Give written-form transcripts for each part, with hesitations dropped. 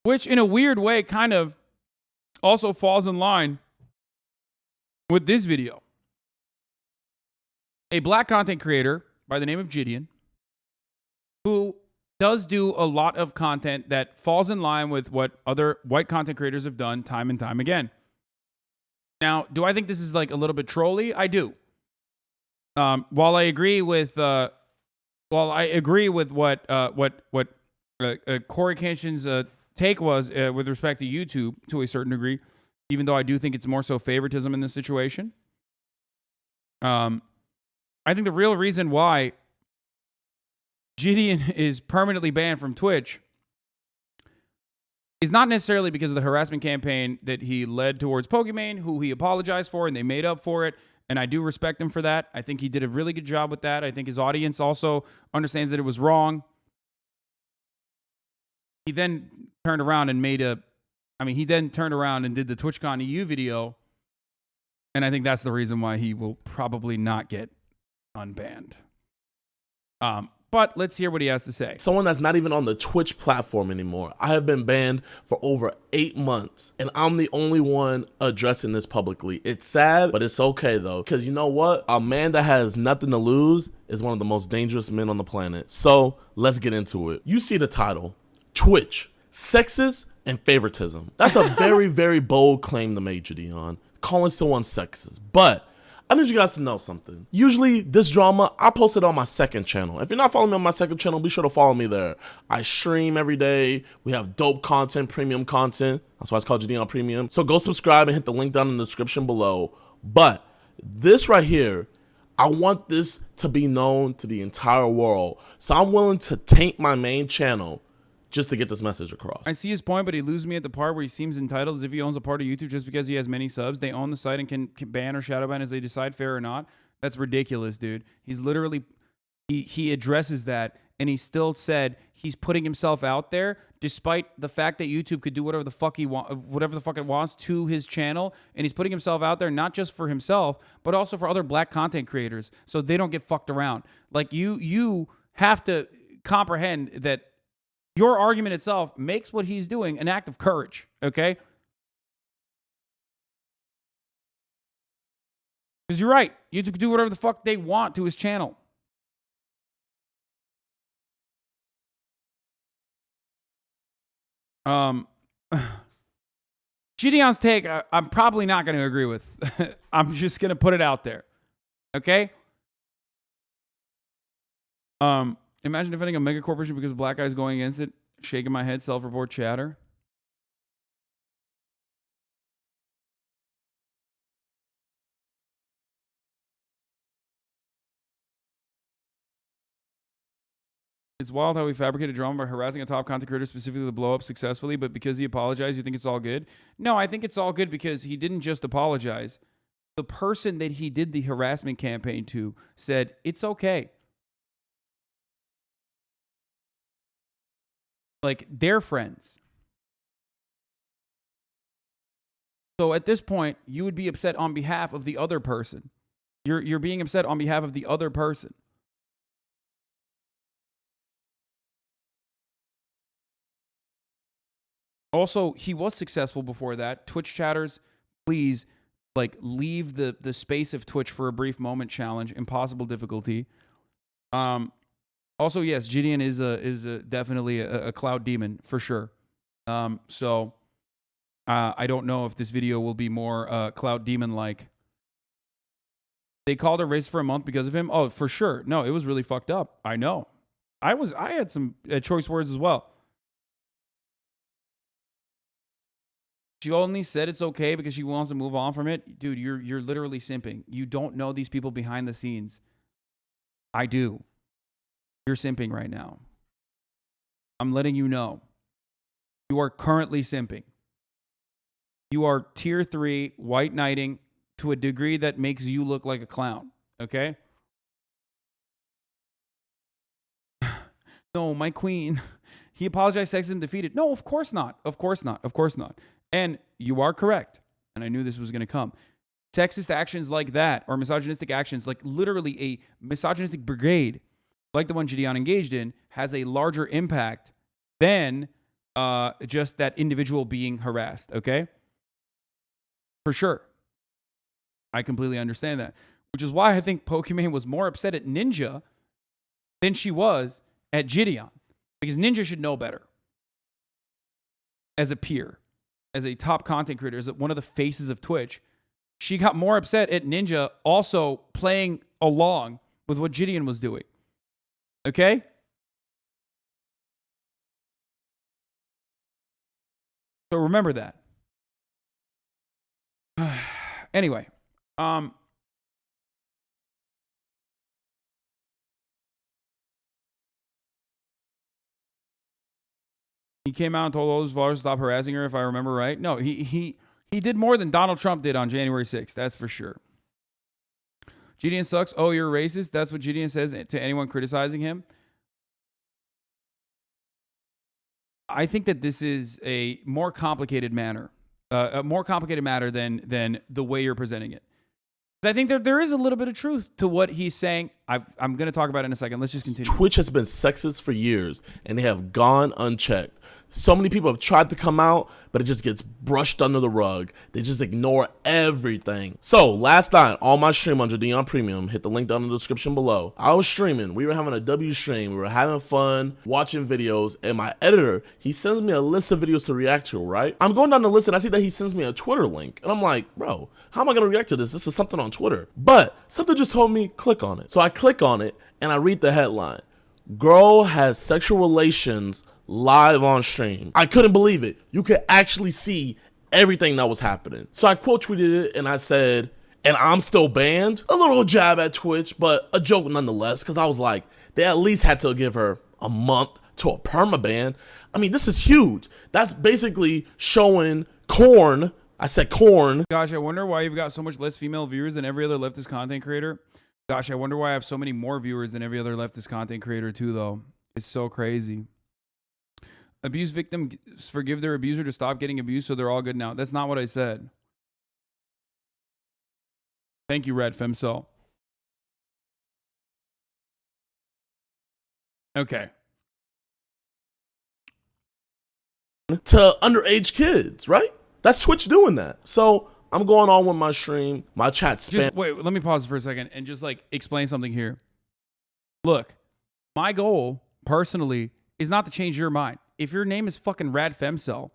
which in a weird way kind of also falls in line with this video. A black content creator by the name of JiDion, who does do a lot of content that falls in line with what other white content creators have done time and time again. Now, do I think this is like a little bit trolly? I do. While I agree with what Corey Kenshin's take was with respect to YouTube to a certain degree, even though I do think it's more so favoritism in this situation. I think the real reason why JiDion is permanently banned from Twitch is not necessarily because of the harassment campaign that he led towards Pokimane, who he apologized for and they made up for it. And I do respect him for that. I think he did a really good job with that. I think his audience also understands that it was wrong. He then turned around and did the TwitchCon EU video. And I think that's the reason why he will probably not get unbanned. But let's hear what he has to say. Someone that's not even on the Twitch platform anymore. I have been banned for over 8 months, and I'm the only one addressing this publicly. It's sad, but it's okay though, because you know what? A man that has nothing to lose is one of the most dangerous men on the planet. So let's get into it. You see the title, Twitch, Sexist and Favoritism. That's a very, very bold claim to make, JiDion, calling someone sexist. But I need you guys to know something. Usually this drama, I post it on my second channel. If you're not following me on my second channel, be sure to follow me there. I stream every day. We have dope content, premium content. That's why it's called JiDion Premium. So go subscribe and hit the link down in the description below. But this right here, I want this to be known to the entire world. So I'm willing to taint my main channel just to get this message across. I see his point, but he loses me at the part where he seems entitled as if he owns a part of YouTube just because he has many subs. They own the site and can ban or shadow ban as they decide, fair or not. That's ridiculous, dude. He's literally, he addresses that, and he still said he's putting himself out there despite the fact that YouTube could do whatever the fuck it wants to his channel, and he's putting himself out there not just for himself, but also for other black content creators so they don't get fucked around. Like, you have to comprehend that your argument itself makes what he's doing an act of courage, okay? Because you're right. You can do whatever the fuck they want to his channel. JiDion's take, I'm probably not going to agree with. I'm just going to put it out there, okay? Imagine defending a mega corporation because a black guy's going against it. Shaking my head, self-report chatter. It's wild how we fabricated drama by harassing a top content creator specifically to blow up successfully, but because he apologized, you think it's all good? No, I think it's all good because he didn't just apologize. The person that he did the harassment campaign to said, it's okay. Like, they're friends. So at this point, you would be upset on behalf of the other person. You're being upset on behalf of the other person. Also, he was successful before that. Twitch chatters, please, like, leave the space of Twitch for a brief moment challenge. Impossible difficulty. Also, yes, JiDion is definitely a cloud demon for sure. So I don't know if this video will be more cloud demon like. They called her racist for a month because of him. Oh, for sure. No, it was really fucked up. I know. I had some choice words as well. She only said it's okay because she wants to move on from it. Dude, you're literally simping. You don't know these people behind the scenes. I do. You're simping right now. I'm letting you know. You are currently simping. You are tier 3 white knighting to a degree that makes you look like a clown. Okay? No, my queen. He apologized, sexism defeated. No, of course not. Of course not. Of course not. And you are correct. And I knew this was going to come. Sexist actions like that, or misogynistic actions, like literally a misogynistic brigade, like the one JiDion engaged in, has a larger impact than just that individual being harassed. Okay, for sure, I completely understand that. Which is why I think Pokimane was more upset at Ninja than she was at JiDion, because Ninja should know better as a peer, as a top content creator, as one of the faces of Twitch. She got more upset at Ninja also playing along with what JiDion was doing. Okay? So remember that. Anyway, he came out and told all his followers to stop harassing her, if I remember right. No, he did more than Donald Trump did on January 6th. That's for sure. JiDion sucks. Oh, you're a racist? That's what JiDion says to anyone criticizing him. I think that this is a more complicated matter. A more complicated matter than the way you're presenting it. I think there is a little bit of truth to what he's saying. I'm going to talk about it in a second. Let's just continue. Twitch has been sexist for years, and they have gone unchecked. So many people have tried to come out, but it just gets brushed under the rug. They just ignore everything. So last night, on my stream on JiDion Premium, hit the link down in the description below. I was streaming. We were having a W stream. We were having fun, watching videos, and my editor, he sends me a list of videos to react to, right? I'm going down the list, and I see that he sends me a Twitter link. And I'm like, bro, how am I going to react to this? This is something on Twitter. But something just told me, click on it. So I click on it, and I read the headline. Girl has sexual relations live on stream. I couldn't believe it. You could actually see everything that was happening. So I quote tweeted it and I said, and I'm still banned? A little jab at Twitch, but a joke nonetheless, because I was like, they at least had to give her a month to a permaban. I mean, this is huge. That's basically showing corn. I said corn. Gosh, I wonder why you've got so much less female viewers than every other leftist content creator. Gosh, I wonder why I have so many more viewers than every other leftist content creator too, though. It's so crazy. Abuse victims forgive their abuser to stop getting abused, so they're all good now. That's not what I said. Thank you, Red Femcel. Okay. To underage kids, right? That's Twitch doing that. So I'm going on with my stream, my chat spam. Just wait, let me pause for a second and just like explain something here. Look, my goal personally is not to change your mind. If your name is fucking Rad Femcel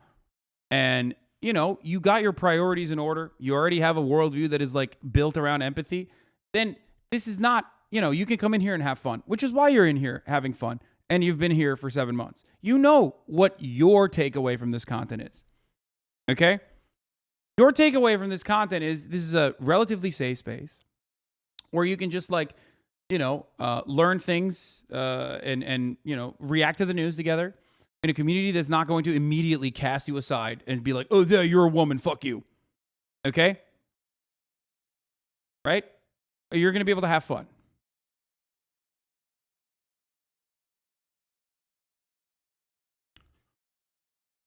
and you know, you got your priorities in order, you already have a worldview that is like built around empathy, then this is not, you know, you can come in here and have fun, which is why you're in here having fun. And you've been here for 7 months. You know what your takeaway from this content is. Okay? Your takeaway from this content is this is a relatively safe space where you can just like, you know, learn things and, you know, react to the news together in a community that's not going to immediately cast you aside and be like, oh, yeah, you're a woman, fuck you. Okay? Right? You're going to be able to have fun.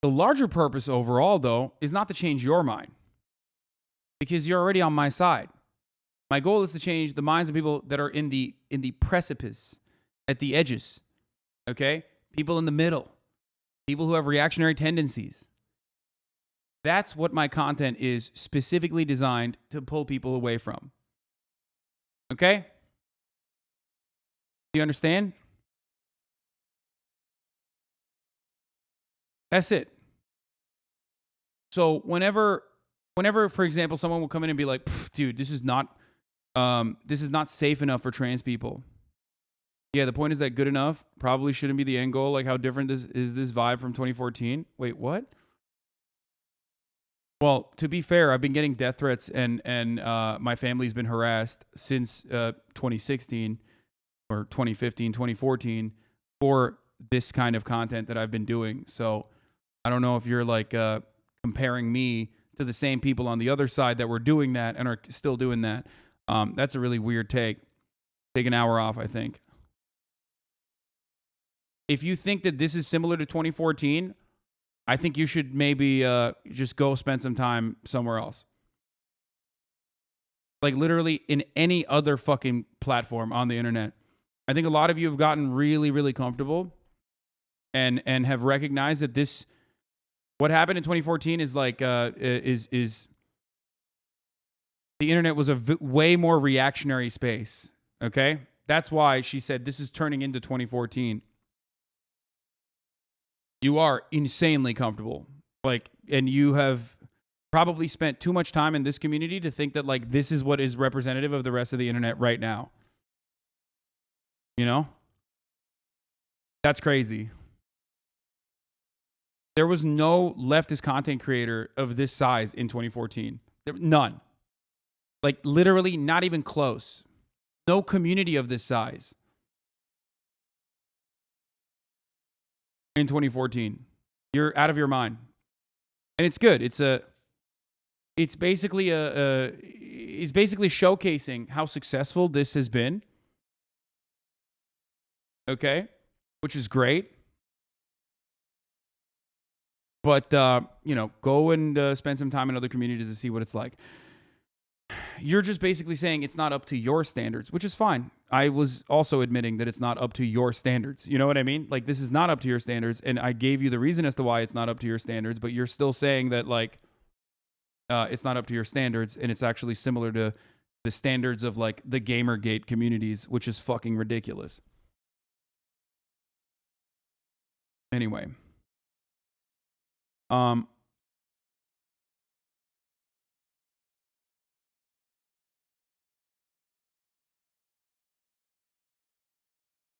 The larger purpose overall, though, is not to change your mind because you're already on my side. My goal is to change the minds of people that are in the precipice, at the edges, okay? People in the middle, people who have reactionary tendencies. That's what my content is specifically designed to pull people away from. Okay? Do you understand? That's it. So whenever, for example, someone will come in and be like, dude, this is not safe enough for trans people. Yeah, the point is that good enough probably shouldn't be the end goal. Like, how different this vibe from 2014? Wait, what? Well, to be fair, I've been getting death threats and my family's been harassed since 2016 or 2015, 2014 for this kind of content that I've been doing. So I don't know if you're like comparing me to the same people on the other side that were doing that and are still doing that. That's a really weird take. Take an hour off, I think. If you think that this is similar to 2014, I think you should maybe just go spend some time somewhere else. Like literally in any other fucking platform on the internet. I think a lot of you have gotten really, really comfortable and have recognized that this What happened in 2014 is like is the internet was a way more reactionary space. Okay, that's why she said this is turning into 2014. You are insanely comfortable, like, and you have probably spent too much time in this community to think that like this is what is representative of the rest of the internet right now. You know, that's crazy. There was no leftist content creator of this size in 2014. None. Like literally not even close. No community of this size in 2014. You're out of your mind. And it's good. It's basically showcasing how successful this has been. Okay? Which is great. But go and spend some time in other communities to see what it's like. You're just basically saying it's not up to your standards, which is fine. I was also admitting that it's not up to your standards. You know what I mean? Like, this is not up to your standards, and I gave you the reason as to why it's not up to your standards, but you're still saying that, like, it's not up to your standards, and it's actually similar to the standards of, like, the Gamergate communities, which is fucking ridiculous. Anyway.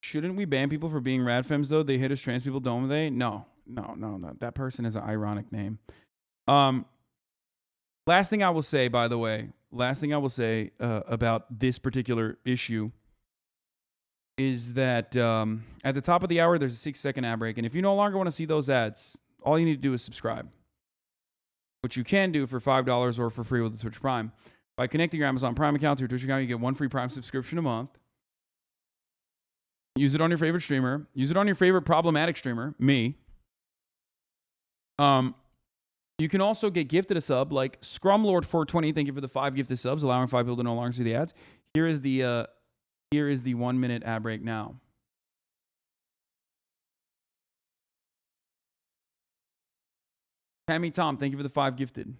Shouldn't we ban people for being radfems though? They hit us trans people, don't they? No. That person is an ironic name. Last thing I will say, by the way, about this particular issue is that at the top of the hour, there's a 6-second ad break. And if you no longer want to see those ads, all you need to do is subscribe, which you can do for $5 or for free with the Twitch Prime. By connecting your Amazon Prime account to your Twitch account, you get 1 free Prime subscription a month. Use it on your favorite streamer. Use it on your favorite problematic streamer, me. You can also get gifted a sub like Scrumlord420. Thank you for the 5 gifted subs, allowing 5 people to no longer see the ads. Here is the 1-minute ad break now. Tammy Tom, thank you for the 5 gifted.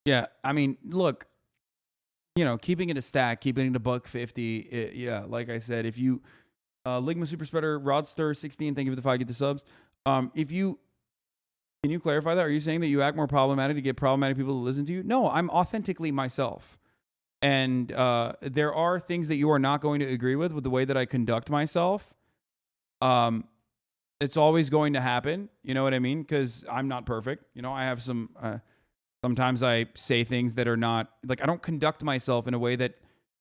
Yeah, I mean, look, keeping it a stack, keeping it a $1.50. Yeah, like I said, if you Ligma Super Spreader, Rodster 16, thank you for the 5 get the subs. Can you clarify that? Are you saying that you act more problematic to get problematic people to listen to you? No, I'm authentically myself. And there are things that you are not going to agree with the way that I conduct myself. It's always going to happen. You know what I mean? Because I'm not perfect. I have some... sometimes I say things that are not... Like, I don't conduct myself in a way that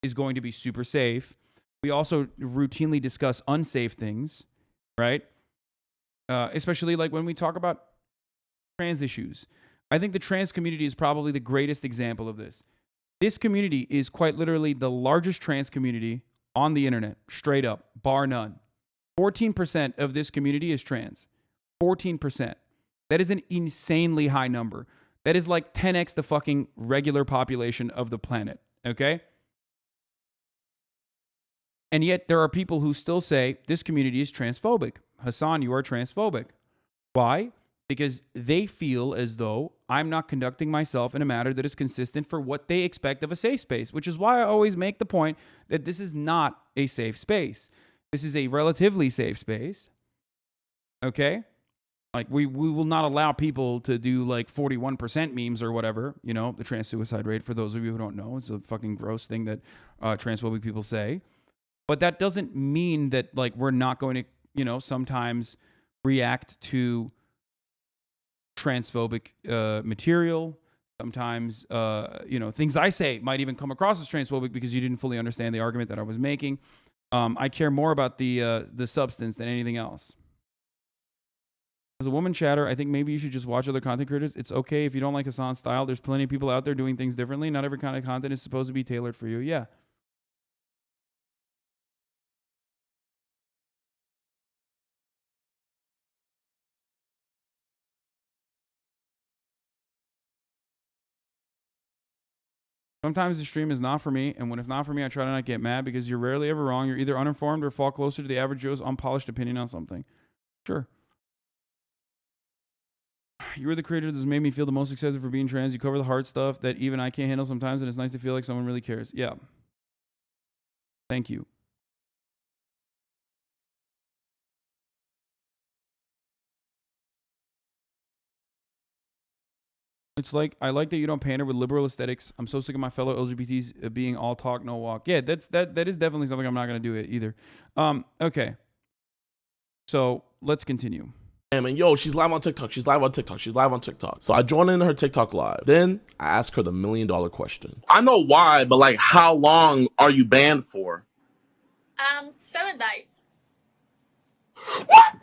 is going to be super safe. We also routinely discuss unsafe things, right? Especially like when we talk about trans issues. I think the trans community is probably the greatest example of this. This community is quite literally the largest trans community on the internet, straight up, bar none. 14% of this community is trans. 14%. That is an insanely high number. That is like 10x the fucking regular population of the planet, okay? And yet there are people who still say this community is transphobic. Hasan, you are transphobic. Why? Because they feel as though I'm not conducting myself in a manner that is consistent for what they expect of a safe space, which is why I always make the point that this is not a safe space. This is a relatively safe space, okay? Like, we will not allow people to do, like, 41% memes or whatever, the trans suicide rate, for those of you who don't know. It's a fucking gross thing that transphobic people say. But that doesn't mean that, like, we're not going to, sometimes react to transphobic material. Sometimes, things I say might even come across as transphobic because you didn't fully understand the argument that I was making. I care more about the substance than anything else. As a woman chatter, I think maybe you should just watch other content creators. It's okay if you don't like Hasan's style. There's plenty of people out there doing things differently. Not every kind of content is supposed to be tailored for you. Yeah. Sometimes the stream is not for me, and when it's not for me, I try to not get mad because you're rarely ever wrong. You're either uninformed or fall closer to the average Joe's unpolished opinion on something. Sure. You were the creator that's made me feel the most excited for being trans. You cover the hard stuff that even I can't handle sometimes, and it's nice to feel like someone really cares. Yeah. Thank you. It's like, I like that you don't pander with liberal aesthetics. I'm so sick of my fellow LGBTs being all talk, no walk. Yeah, that is definitely something I'm not going to do either. Okay. So let's continue. And yo, she's live on TikTok. She's live on TikTok. She's live on TikTok. So I joined in her TikTok live. Then I asked her the $1 million question. I know why, but like, how long are you banned for? 7 days. What?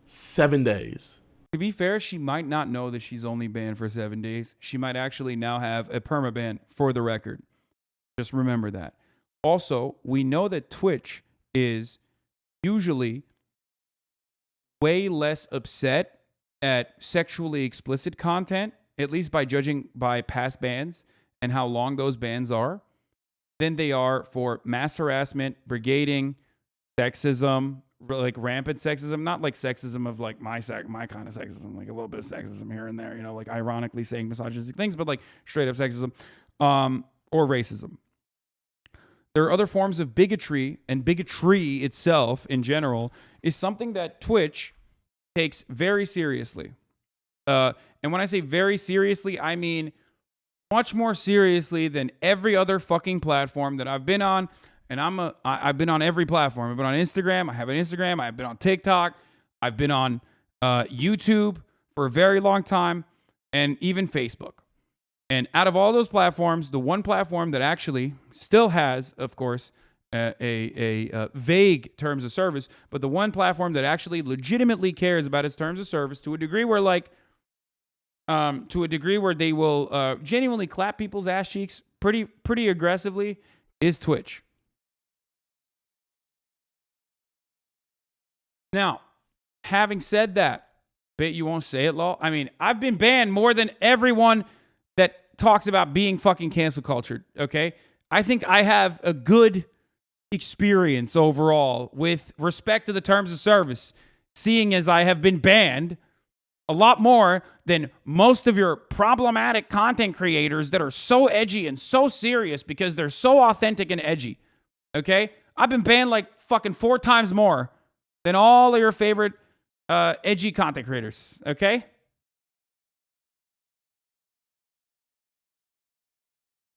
7 days. To be fair, she might not know that she's only banned for 7 days. She might actually now have a permaban, for the record. Just remember that. Also, we know that Twitch is usually way less upset at sexually explicit content, at least by judging by past bans and how long those bans are, than they are for mass harassment, brigading, sexism, like rampant sexism, not like sexism of like my kind of sexism, like a little bit of sexism here and there, you know, like ironically saying misogynistic things, but like straight up sexism, or racism. There are other forms of bigotry, and bigotry itself in general is something that Twitch takes very seriously. And when I say very seriously, I mean much more seriously than every other fucking platform that I've been on. And I've been on every platform. I've been on Instagram. I have an Instagram. I've been on TikTok. I've been on YouTube for a very long time, and even Facebook. And out of all those platforms, the one platform that actually still has, of course, a vague terms of service, but the one platform that actually legitimately cares about its terms of service to a degree where, like, they will genuinely clap people's ass cheeks pretty aggressively, is Twitch. Now, having said that, bet you won't say it, lol. I mean, I've been banned more than everyone that talks about being fucking cancel cultured, okay? I think I have a good experience overall with respect to the terms of service, seeing as I have been banned a lot more than most of your problematic content creators that are so edgy and so serious because they're so authentic and edgy, okay? I've been banned like fucking 4 times more than all of your favorite edgy content creators, okay?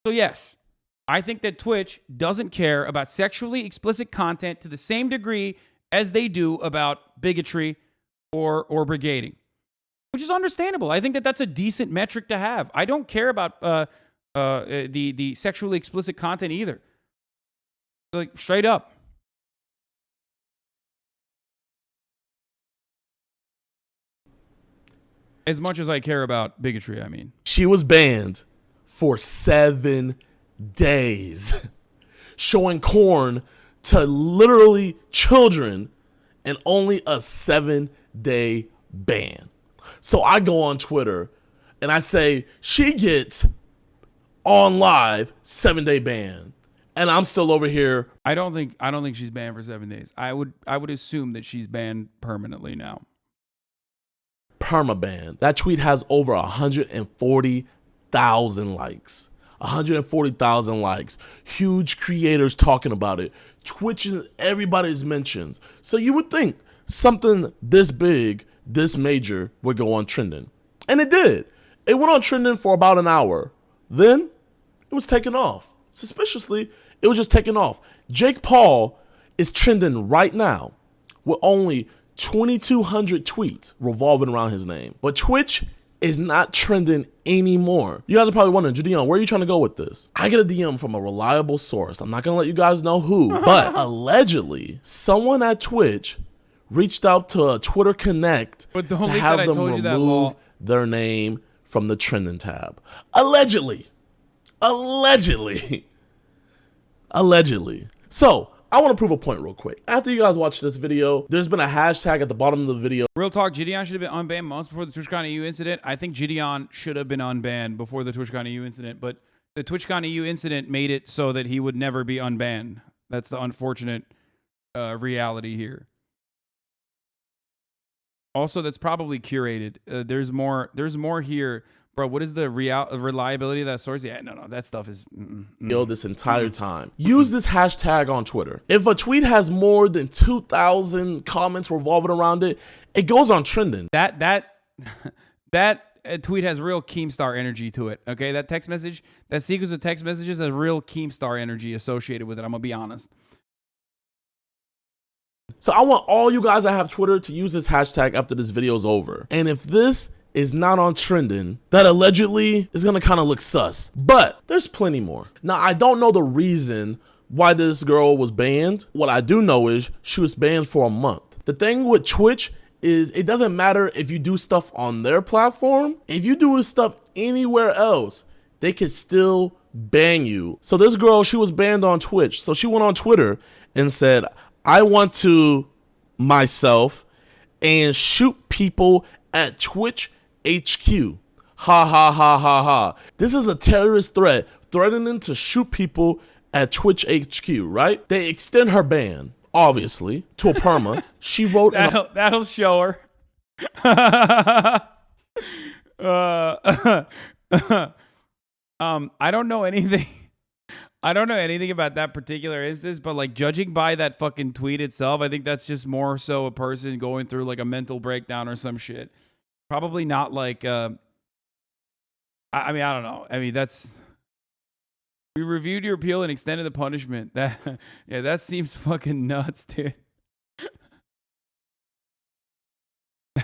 So yes, I think that Twitch doesn't care about sexually explicit content to the same degree as they do about bigotry or brigading, which is understandable. I think that that's a decent metric to have. I don't care about the sexually explicit content either. Like, straight up. As much as I care about bigotry, I mean. She was banned for 7 days, showing corn to literally children, and only a 7-day ban. So I go on Twitter and I say, she gets on live 7-day ban. And I'm still over here. I don't think she's banned for 7 days. I would assume that she's banned permanently now. Permaban. That tweet has over 140,000 likes. 140,000 likes. Huge creators talking about it. Twitch and everybody's mentioned. So you would think something this big, this major would go on trending. And it did. It went on trending for about an hour. Then it was taken off. Suspiciously, it was just taken off. Jake Paul is trending right now with only 2,200 tweets revolving around his name. But Twitch is not trending anymore. You guys are probably wondering, JiDion, where are you trying to go with this? I get a DM from a reliable source. I'm not going to let you guys know who, but allegedly, someone at Twitch reached out to a Twitter Connect to have them remove their name from the trending tab. Allegedly. Allegedly. Allegedly. So, I want to prove a point real quick. After you guys watch this video, there's been a hashtag at the bottom of the video. Real talk, JiDion should have been unbanned months before the TwitchCon EU incident. I think JiDion should have been unbanned before the TwitchCon EU incident, but the TwitchCon EU incident made it so that he would never be unbanned. That's the unfortunate reality here. Also, that's probably curated. There's more here. Bro, what is the reliability of that source? Yeah, no, that stuff is... This entire time. Use this hashtag on Twitter. If a tweet has more than 2,000 comments revolving around it, it goes on trending. That tweet has real Keemstar energy to it, okay? That text message, that sequence of text messages has real Keemstar energy associated with it, I'm gonna be honest. So I want all you guys that have Twitter to use this hashtag after this video is over. And if this is not on trending, that allegedly is gonna kind of look sus. But there's plenty more. Now, I don't know the reason why this girl was banned. What I do know is she was banned for a month. The thing with Twitch is it doesn't matter if you do stuff on their platform. If you do stuff anywhere else, they could still ban you. So this girl, she was banned on Twitch. So she went on Twitter and said, I want to myself and shoot people at Twitch HQ. Ha ha ha ha ha. This is a terrorist threat, threatening to shoot people at Twitch HQ, right? They extend her ban, obviously, to a perma. She wrote that'll show her. I don't know anything. I don't know anything about that particular instance, but like judging by that fucking tweet itself, I think that's just more so a person going through like a mental breakdown or some shit. Probably not like, I mean, I don't know. I mean, we reviewed your appeal and extended the punishment. That seems fucking nuts, dude.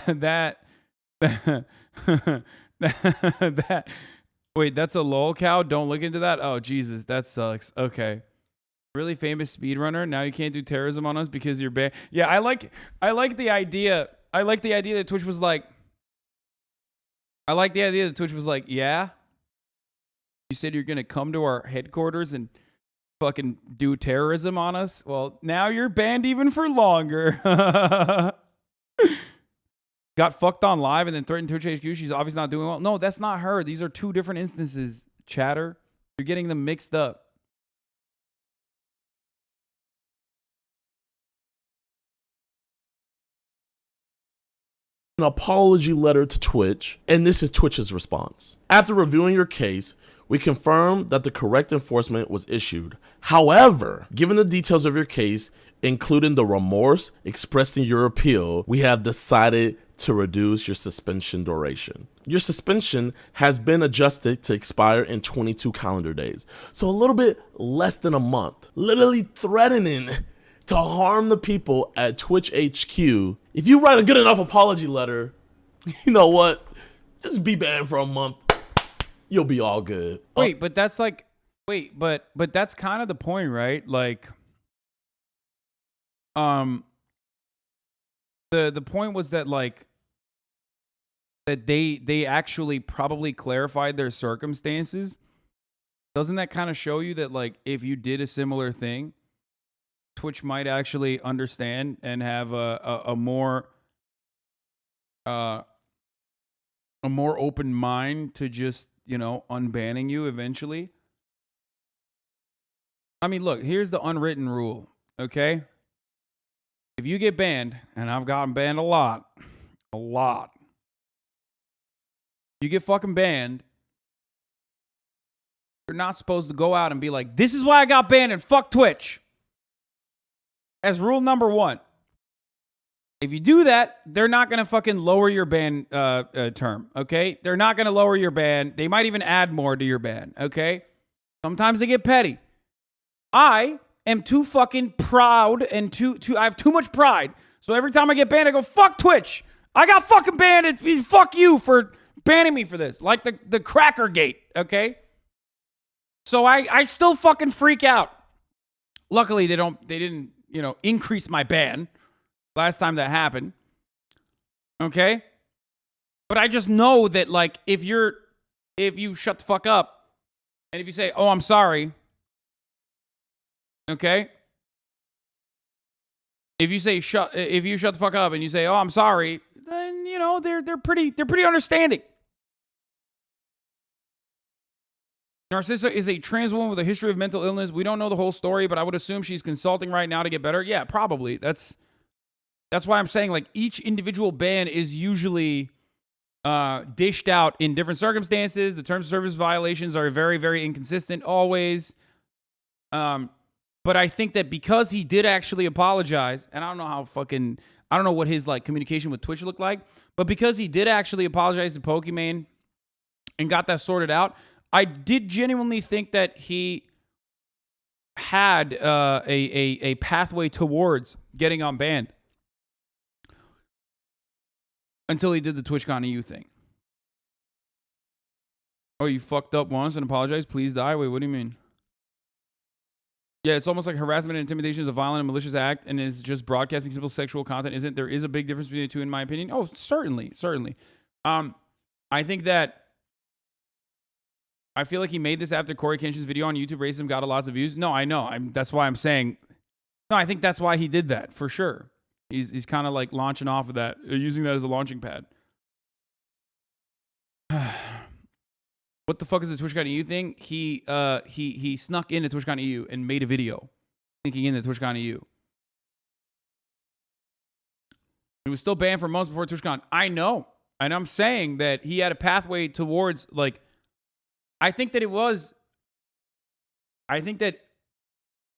that Wait, that's a lol cow? Don't look into that? Oh, Jesus, that sucks. Okay. Really famous speedrunner? Now you can't do terrorism on us because you're banned. Yeah, I like the idea. I like the idea that Twitch was like, yeah, you said you're going to come to our headquarters and fucking do terrorism on us? Well, now you're banned even for longer. Got fucked on live and then threatened Twitch HQ. She's obviously not doing well. No, that's not her. These are two different instances, chatter. You're getting them mixed up. An apology letter to Twitch, and this is Twitch's response. After reviewing your case, we confirm that the correct enforcement was issued. However, given the details of your case, including the remorse expressed in your appeal, we have decided to reduce your suspension duration. Your suspension has been adjusted to expire in 22 calendar days. So a little bit less than a month. Literally threatening to harm the people at Twitch HQ. If you write a good enough apology letter, you know what? Just be banned for a month. You'll be all good. Wait, but that's like, but that's kind of the point, right? Like, the point was that like that they actually probably clarified their circumstances. Doesn't that kind of show you that like if you did a similar thing, Twitch might actually understand and have a more open mind to just, you know, unbanning you eventually? I mean, look, here's the unwritten rule, okay? If you get banned, and I've gotten banned a lot, you get fucking banned, you're not supposed to go out and be like, this is why I got banned and fuck Twitch. As rule number one. If you do that, they're not going to fucking lower your ban term, okay? They're not going to lower your ban. They might even add more to your ban, okay? Sometimes they get petty. I am too fucking proud and I have too much pride. So every time I get banned, I go, fuck Twitch. I got fucking banned and fuck you for banning me for this. Like the Cracker Gate, okay? So I still fucking freak out. Luckily, they didn't, you know, increase my ban last time that happened. Okay? But I just know that like if you shut the fuck up and if you say, "Oh, I'm sorry." Okay? If you shut the fuck up and you say, "Oh, I'm sorry," then you know they're pretty understanding. Narcissa is a trans woman with a history of mental illness. We don't know the whole story, but I would assume she's consulting right now to get better. Yeah, probably. That's why I'm saying, like, each individual ban is usually dished out in different circumstances. The terms of service violations are very, very inconsistent always. But I think that because he did actually apologize, and I don't know what his like communication with Twitch looked like, but because he did actually apologize to Pokimane and got that sorted out, I did genuinely think that he had a pathway towards getting unbanned until he did the TwitchCon EU thing. Oh, you fucked up once and apologized? Please die? Wait, what do you mean? Yeah, it's almost like harassment and intimidation is a violent and malicious act and is just broadcasting simple sexual content, isn't there? Is a big difference between the two, in my opinion. Oh, certainly. I think that I feel like he made this after Corey Kenshin's video on YouTube Racism got lots of views. No, I know. That's why I'm saying. No, I think that's why he did that for sure. He's kind of like launching off of that, using that as a launching pad. What the fuck is the TwitchCon EU thing? He snuck into TwitchCon EU and made a video sneaking into TwitchCon EU. He was still banned for months before TwitchCon. I know. And I'm saying that he had a pathway towards, like, I think that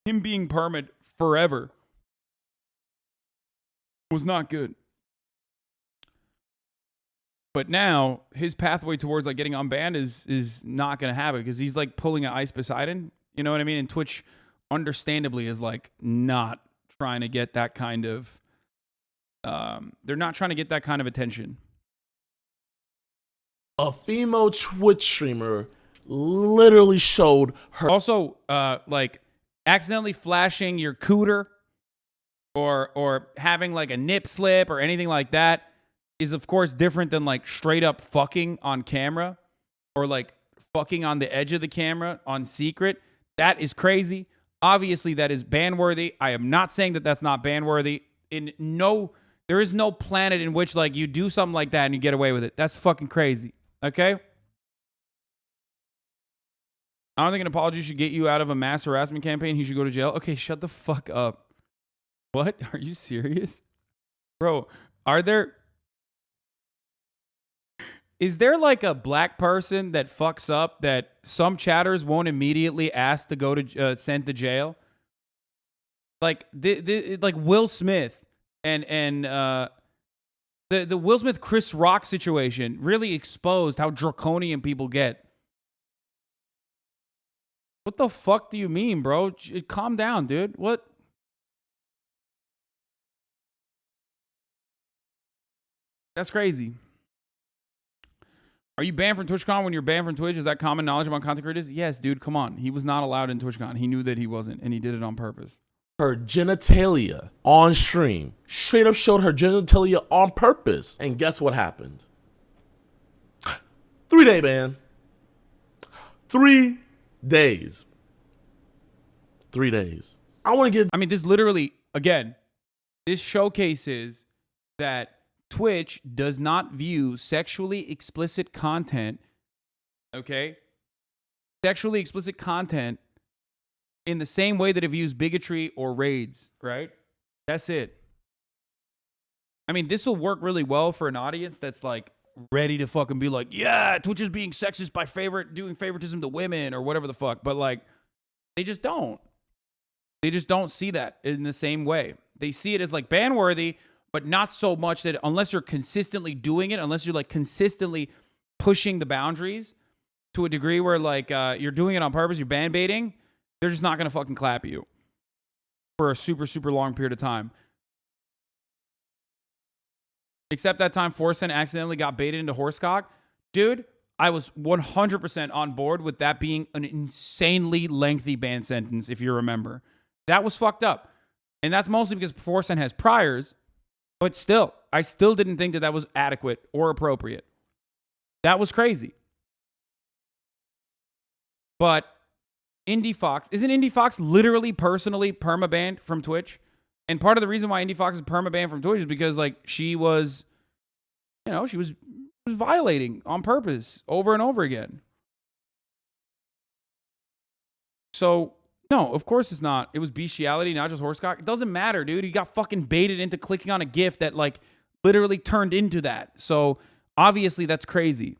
him being permit forever was not good. But now his pathway towards like getting unbanned is not going to happen because he's like pulling an Ice Poseidon. You know what I mean? And Twitch, understandably, is like not trying to get that kind of. They're not trying to get that kind of attention. A female Twitch streamer literally showed her. Also, like accidentally flashing your cooter or having like a nip slip or anything like that is of course different than like straight up fucking on camera or like fucking on the edge of the camera on secret. That is crazy. Obviously that is ban worthy. I am not saying that that's not ban worthy. There is no planet in which like you do something like that and you get away with it. That's fucking crazy. Okay? I don't think an apology should get you out of a mass harassment campaign. He should go to jail. Okay, shut the fuck up. What? Are you serious? Bro, is there like a black person that fucks up that some chatters won't immediately ask to go to sent to jail? Like like Will Smith and the Will Smith Chris Rock situation really exposed how draconian people get. What the fuck do you mean, bro? Calm down, dude. What? That's crazy. Are you banned from TwitchCon when you're banned from Twitch? Is that common knowledge among content creators? Yes, dude, come on. He was not allowed in TwitchCon. He knew that he wasn't, and he did it on purpose. Her genitalia on stream. Straight up showed her genitalia on purpose. And guess what happened? 3-day ban. 3 days. 3 days. I mean, this literally, again, this showcases that Twitch does not view sexually explicit content, okay? Sexually explicit content in the same way that it views bigotry or raids, right? That's it. I mean, this will work really well for an audience that's like ready to fucking be like, yeah, Twitch is being sexist by doing favoritism to women or whatever the fuck. But like, they just don't. They just don't see that in the same way. They see it as like ban worthy, but not so much that unless you're consistently doing it, unless you're like consistently pushing the boundaries to a degree where like you're doing it on purpose, you're ban baiting, they're just not going to fucking clap you for a super, super long period of time. Except that time Forsen accidentally got baited into horsecock. Dude, I was 100% on board with that being an insanely lengthy ban sentence, if you remember. That was fucked up. And that's mostly because Forsen has priors, but still, I still didn't think that that was adequate or appropriate. That was crazy. But Indie Fox, isn't Indie Fox literally personally permabanned from Twitch? And part of the reason why Indie Fox is permabanned from Twitch is because like she was violating on purpose over and over again. So, no, of course it's not. It was bestiality, not just horsecock. It doesn't matter, dude. He got fucking baited into clicking on a GIF that, like, literally turned into that. So, obviously, that's crazy.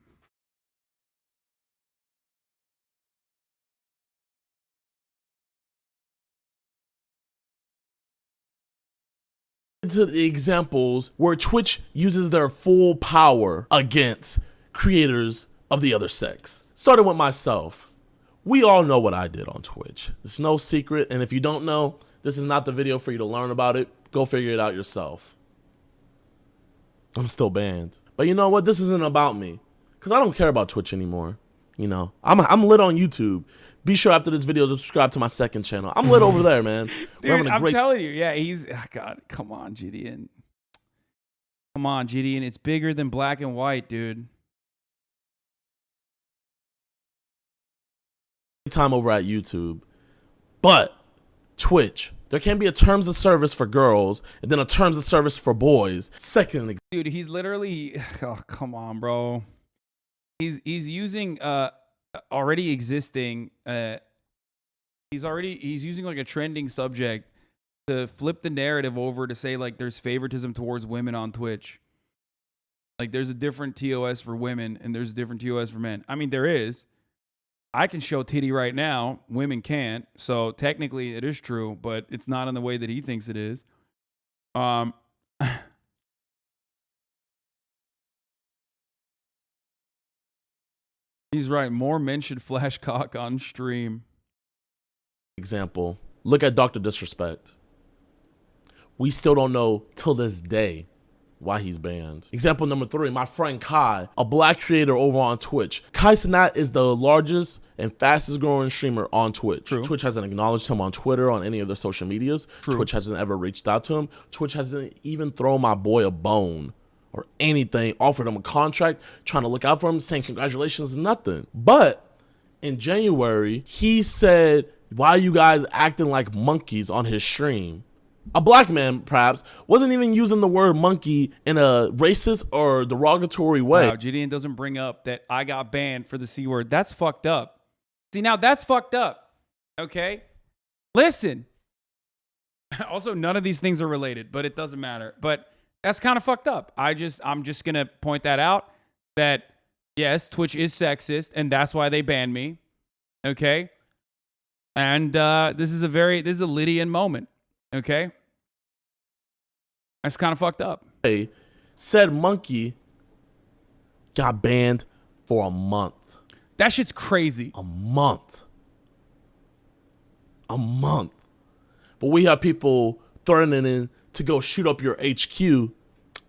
To the examples where Twitch uses their full power against creators of the other sex. Starting with myself. We all know what I did on Twitch. It's no secret, and if you don't know, this is not the video for you to learn about it. Go figure it out yourself. I'm still banned. But you know what? This isn't about me, because I don't care about Twitch anymore. You know, I'm lit on YouTube. Be sure after this video to subscribe to my second channel. I'm lit over there, man. Dude, I'm telling you, yeah, he's, oh God, come on, JiDion. Come on, JiDion. It's bigger than black and white, dude. Time over at YouTube. But Twitch, there can be a terms of service for girls and then a terms of service for boys. Second, dude, he's literally, oh, come on, bro. He's using already existing he's using like a trending subject to flip the narrative over to say like there's favoritism towards women on Twitch. Like there's a different TOS for women and there's a different TOS for men. I mean, there is. I can show titty right now. Women can't. So technically it is true, but it's not in the way that he thinks it is. He's right. More men should flash cock on stream. Example. Look at Dr. Disrespect. We still don't know till this day why he's banned. Example number 3, my friend Kai, a black creator over on Twitch. Kai Cenat is the largest and fastest growing streamer on Twitch. True. Twitch hasn't acknowledged him on Twitter, on any of their social medias. True. Twitch hasn't ever reached out to him. Twitch hasn't even thrown my boy a bone or anything, offered him a contract, trying to look out for him, saying congratulations, nothing. But in January, he said, why are you guys acting like monkeys on his stream? A black man, perhaps, wasn't even using the word monkey in a racist or derogatory way. Wow, JiDion doesn't bring up that I got banned for the C word. That's fucked up. See, now that's fucked up. Okay? Listen. Also, none of these things are related, but it doesn't matter. But that's kind of fucked up. I'm just going to point that out, that yes, Twitch is sexist, and that's why they banned me. Okay? And this is a Lydian moment. Okay? That's kind of fucked up. Said monkey got banned for a month. That shit's crazy. A month. A month. But we have people threatening to go shoot up your HQ,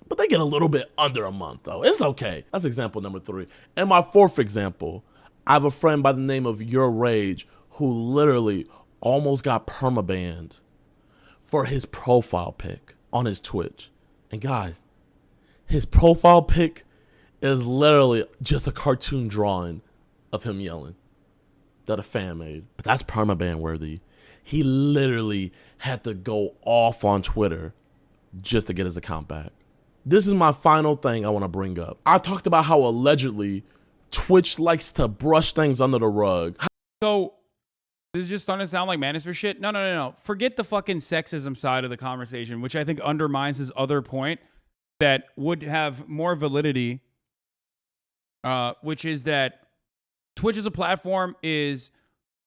but they get a little bit under a month, though. It's okay. That's example number 3. And my 4th example, I have a friend by the name of Your Rage who literally almost got permabanned for his profile pic on his Twitch. And guys, his profile pic is literally just a cartoon drawing of him yelling that a fan made. But that's permaban worthy. He literally had to go off on Twitter just to get his account back. This is my final thing I want to bring up. I talked about how allegedly Twitch likes to brush things under the rug. So this is just starting to sound like manosphere shit. No. Forget the fucking sexism side of the conversation, which I think undermines his other point that would have more validity, which is that Twitch as a platform is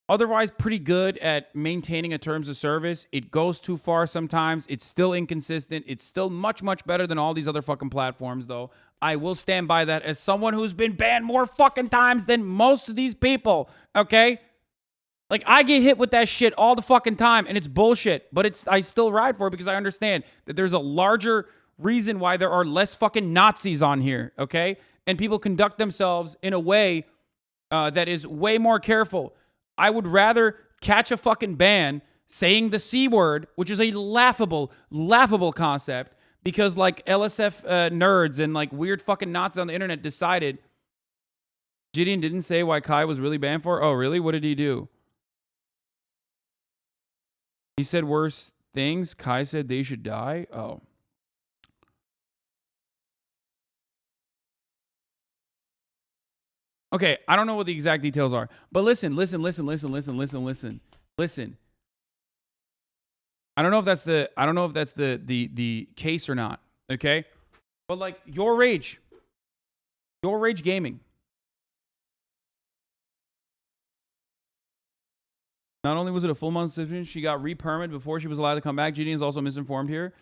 otherwise pretty good at maintaining a terms of service. It goes too far sometimes. It's still inconsistent. It's still much, much better than all these other fucking platforms, though. I will stand by that as someone who's been banned more fucking times than most of these people, okay? Like, I get hit with that shit all the fucking time, and it's bullshit. But I still ride for it because I understand that there's a larger reason why there are less fucking Nazis on here, okay? And people conduct themselves in a way that is way more careful. I would rather catch a fucking ban saying the C word, which is a laughable concept, because like LSF nerds and like weird fucking Nazis on the internet decided. JiDion didn't say why Kai was really banned for. Oh, really? What did he do? He said worse things. Kai said they should die. Oh. Okay, I don't know what the exact details are, but listen. listen. I don't know if that's the case or not. Okay, but like your rage gaming. Not only was it a full month suspension, she got re-permitted before she was allowed to come back. JiDion is also misinformed here.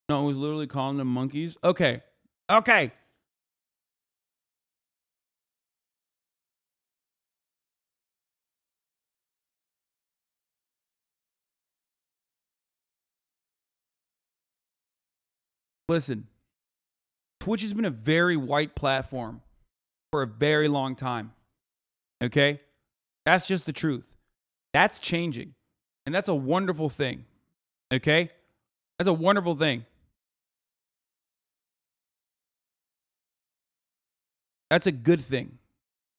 No, it was literally calling them monkeys. Okay. Okay. Listen, Twitch has been a very white platform for a very long time. Okay? That's just the truth. That's changing. And that's a wonderful thing. Okay? That's a wonderful thing. That's a good thing.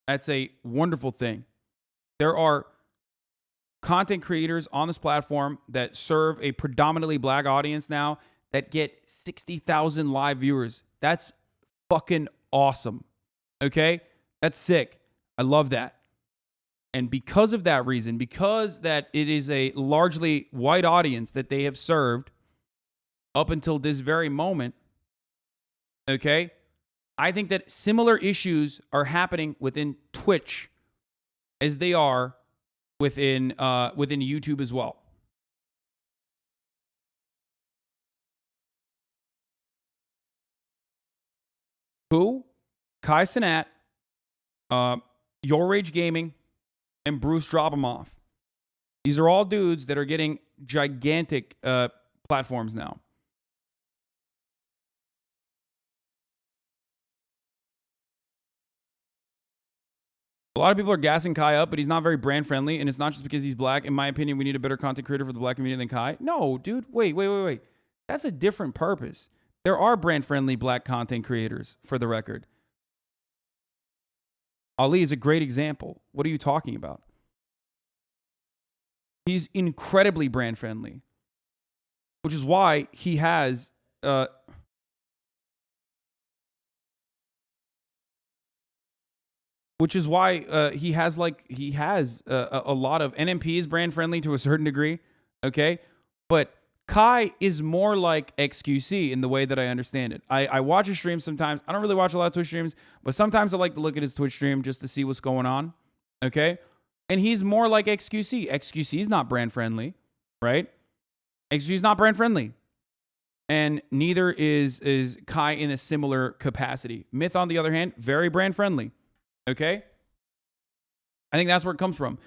That's a wonderful thing. There are content creators on this platform that serve a predominantly black audience now that get 60,000 live viewers. That's fucking awesome. Okay? That's sick. I love that. And because of that reason, because that it is a largely white audience that they have served up until this very moment, okay, I think that similar issues are happening within Twitch as they are within YouTube as well. Who? Kai Cenat, Your Rage Gaming, and Bruce Drop 'em Off. These are all dudes that are getting gigantic platforms now. A lot of people are gassing Kai up, but he's not very brand friendly, and it's not just because he's black. In my opinion, we need a better content creator for the black community than Kai. No, dude, wait. That's a different purpose. There are brand friendly black content creators, for the record. Ali is a great example. What are you talking about? He's incredibly brand friendly, which is why he has a lot of NMP is brand friendly to a certain degree, okay? But Kai is more like XQC in the way that I understand it. I watch his streams sometimes. I don't really watch a lot of Twitch streams, but sometimes I like to look at his Twitch stream just to see what's going on, okay? And he's more like XQC. XQC is not brand friendly, right? XQC is not brand friendly. And neither is Kai in a similar capacity. Myth, on the other hand, very brand friendly, okay? I think that's where it comes from.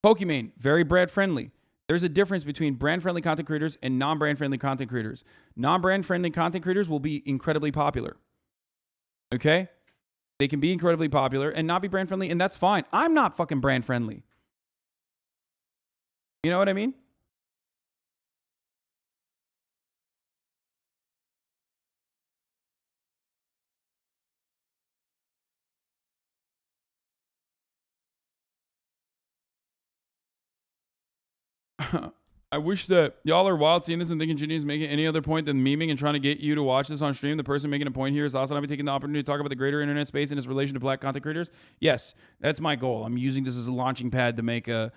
Pokimane, very brand friendly. There's a difference between brand-friendly content creators and non-brand-friendly content creators. Non-brand-friendly content creators will be incredibly popular. Okay? They can be incredibly popular and not be brand-friendly, and that's fine. I'm not fucking brand-friendly. You know what I mean? I wish that y'all are wild seeing this and thinking JiDion is making any other point than memeing and trying to get you to watch this on stream. The person making a point here is HasanAbi taking the opportunity to talk about the greater internet space and its relation to black content creators. Yes, that's my goal. I'm using this as a launching pad to make a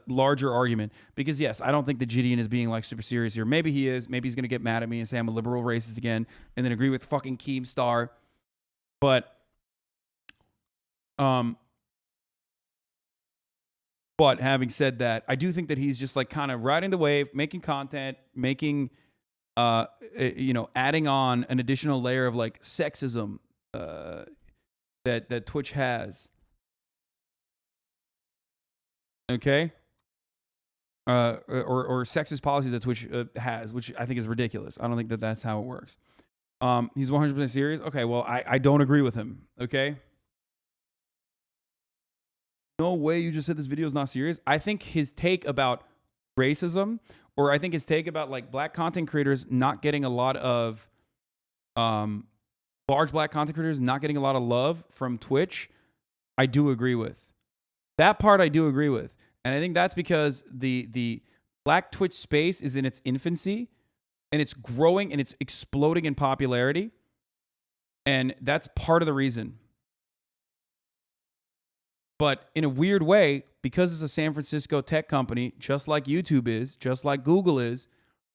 larger argument. Because yes, I don't think that JiDion is being like super serious here. Maybe he is. Maybe he's gonna get mad at me and say I'm a liberal racist again, and then agree with fucking Keemstar. But having said that, I do think that he's just like kind of riding the wave, making content, making, adding on an additional layer of like sexism that Twitch has. Okay. Or sexist policies that Twitch has, which I think is ridiculous. I don't think that that's how it works. He's 100% serious. Okay, well, I don't agree with him. Okay. No way you just said this video is not serious. I think his take about racism, or I think his take about like black content creators not getting a lot of large black content creators not getting a lot of love from Twitch, I do agree with. That part I do agree with. And I think that's because the black Twitch space is in its infancy and it's growing and it's exploding in popularity. And that's part of the reason. But in a weird way, because it's a San Francisco tech company, just like YouTube is, just like Google is,